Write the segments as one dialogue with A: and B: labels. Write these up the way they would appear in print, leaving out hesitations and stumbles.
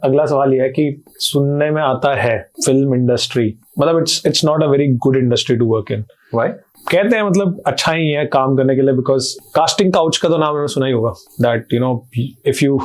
A: अगला सवाल ये है कि सुनने में आता है फिल्म इंडस्ट्री मतलब it's not a very good industry to work in.
B: Why?
A: कहते हैं मतलब अच्छा ही है काम करने के लिए बिकॉज कास्टिंग काउच का तो नाम आपने सुना ही होगा. That you know if you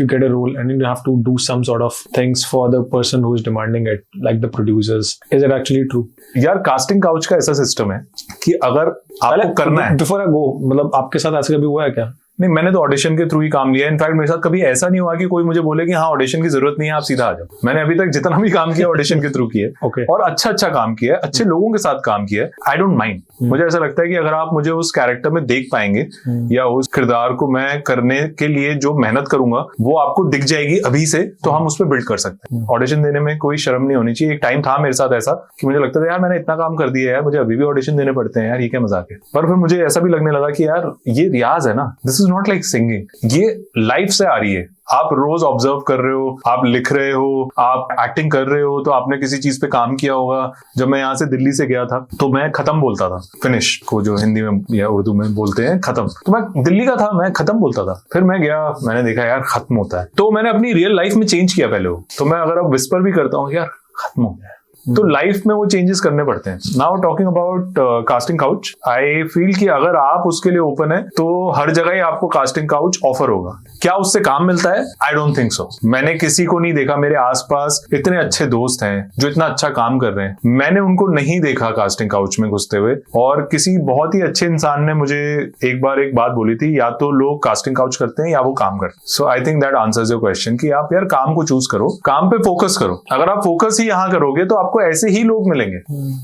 A: get a role and you have to do some sort of things for the person who is demanding it like the producers. Is it actually true?
B: यार casting couch का ऐसा system है कि अगर आपको करना है,
A: before I गो, मतलब आपके साथ ऐसे कभी हुआ है क्या?
B: नहीं, मैंने तो ऑडिशन के थ्रू ही काम लिया. इनफैक्ट मेरे साथ कभी ऐसा नहीं हुआ कि कोई मुझे बोले कि हाँ ऑडिशन की जरूरत नहीं है, आप सीधा आ जाओ. मैंने अभी तक जितना भी काम किया ऑडिशन के थ्रू किया
A: Okay.
B: और अच्छा काम किया, अच्छे लोगों के साथ काम किया. I don't mind. मुझे ऐसा लगता है कि अगर आप मुझे उस कैरेक्टर में देख पाएंगे या उस किरदार को मैं करने के लिए जो मेहनत करूंगा वो आपको दिख जाएगी अभी से, तो हम उस पर बिल्ड कर सकते हैं. ऑडिशन देने में कोई शर्म नहीं होनी चाहिए. एक टाइम था मेरे साथ ऐसा कि मुझे लगता था यार मैंने इतना काम कर दिया है यार, मुझे अभी भी ऑडिशन देने पड़ते हैं यार, ये क्या मजाक है. पर फिर मुझे ऐसा भी लगने लगा कि यार ये रियाज है ना, this is not like singing. ये लाइफ से आ रही है. आप रोज ऑब्जर्व कर रहे हो, आप लिख रहे हो, आप एक्टिंग कर रहे हो, तो आपने किसी चीज पे काम किया होगा. जब मैं यहाँ से दिल्ली से गया था तो मैं खत्म बोलता था, फिनिश को जो हिंदी में या उर्दू में बोलते हैं खत्म, तो मैं दिल्ली का था, मैं खत्म बोलता था. फिर मैं गया, मैंने देखा यार खत्म होता है, तो मैंने अपनी रियल लाइफ में चेंज किया पहले वो. तो मैं अगर अब विस्पर भी करता हूँ यार खत्म हो गया, तो लाइफ में वो चेंजेस करने पड़ते हैं. Now talking about casting couch, I feel कि अगर आप उसके लिए ओपन है तो हर जगह ही आपको कास्टिंग काउच ऑफर होगा. क्या उससे काम मिलता है? I don't think so. मैंने किसी को नहीं देखा, मेरे आसपास इतने अच्छे दोस्त हैं जो इतना अच्छा काम कर रहे हैं, मैंने उनको नहीं देखा कास्टिंग काउच में घुसते हुए. और किसी बहुत ही अच्छे इंसान ने मुझे एक बार एक बात बोली थी, या तो लोग कास्टिंग काउच करते हैं या वो काम करते हैं. So I think that answers your question कि आप यार काम को चूज करो, काम पे फोकस करो. अगर आप फोकस ही यहाँ करोगे तो आपको ऐसे ही लोग मिलेंगे,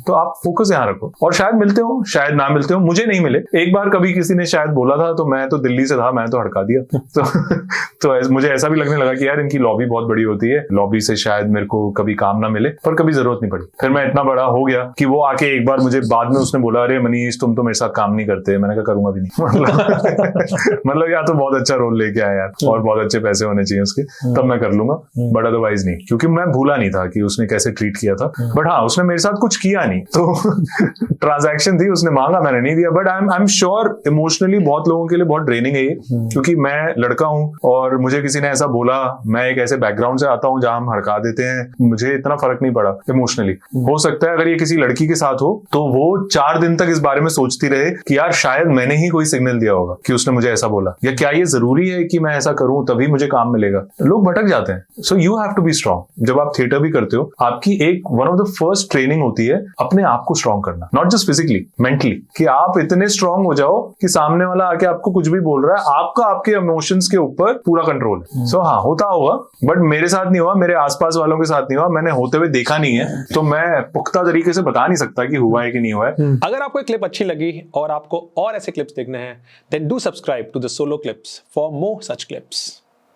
B: तो आप फोकस यहाँ रखो. और शायद मिलते हो, शायद ना मिलते हो, मुझे नहीं मिले. एक बार कभी किसी ने शायद बोला था, तो मैं तो दिल्ली से था, मैंने तो हड़का दिया. तो मुझे ऐसा भी लगने लगा कि यार इनकी लॉबी बहुत बड़ी होती है, लॉबी से शायद मेरे को कभी काम ना मिले, पर कभी जरूरत नहीं पड़ी. फिर मैं इतना बड़ा हो गया कि वो आके एक बार मुझे बाद में उसने बोला, अरे मनीष तुम तो मेरे साथ काम नहीं करते. मैंने कहा करूंगा भी नहीं. मतलब या तो बहुत अच्छा रोल लेके आया यार और बहुत अच्छे पैसे होने चाहिए उसके, तब मैं कर लूंगा, बट अदरवाइज नहीं. क्योंकि मैं भूला नहीं था कि उसने कैसे ट्रीट किया था. बट हाँ, उसने मेरे साथ कुछ किया नहीं, तो ट्रांजैक्शन थी, उसने मांगा, मैंने नहीं दिया. But I am sure emotionally बहुत लोगों के लिए बहुत ड्रेनिंग है ये, क्योंकि मैं लड़का हूं और मुझे किसी ने ऐसा बोला, मैं एक ऐसे बैकग्राउंड से आता हूं जहां हम हड़का देते हैं, मुझे इतना फर्क नहीं पड़ा इमोशनली. हो सकता है अगर ये किसी लड़की के साथ हो तो वो 4 दिन तक इस बारे में सोचती रहे कि यार शायद मैंने ही कोई सिग्नल दिया होगा कि उसने मुझे ऐसा बोला, या क्या ये जरूरी है कि मैं ऐसा करूं तभी मुझे काम मिलेगा. लोग भटक जाते हैं. So you have to be strong. जब आप थिएटर भी करते हो, आपकी एक one of the first training होती है अपने आप को स्ट्रांग करना, नॉट जस्ट फिजिकली, मेंटली, कि आप इतने स्ट्रांग हो जाओ कि सामने वाला आके आपको कुछ भी बोल रहा है, आपका आपके इमोशंस के ऊपर पूरा कंट्रोल है. सो हाँ, होता होगा, बट मेरे साथ नहीं हुआ, मेरे आसपास वालों के साथ नहीं हुआ, मैंने होते हुए देखा नहीं है, तो मैं पुख्ता तरीके से बता नहीं सकता कि हुआ है कि नहीं हुआ है.
A: अगर आपको क्लिप अच्छी लगी और आपको और ऐसे क्लिप्स देखने हैं, then do subscribe to the solo clips for more such clips.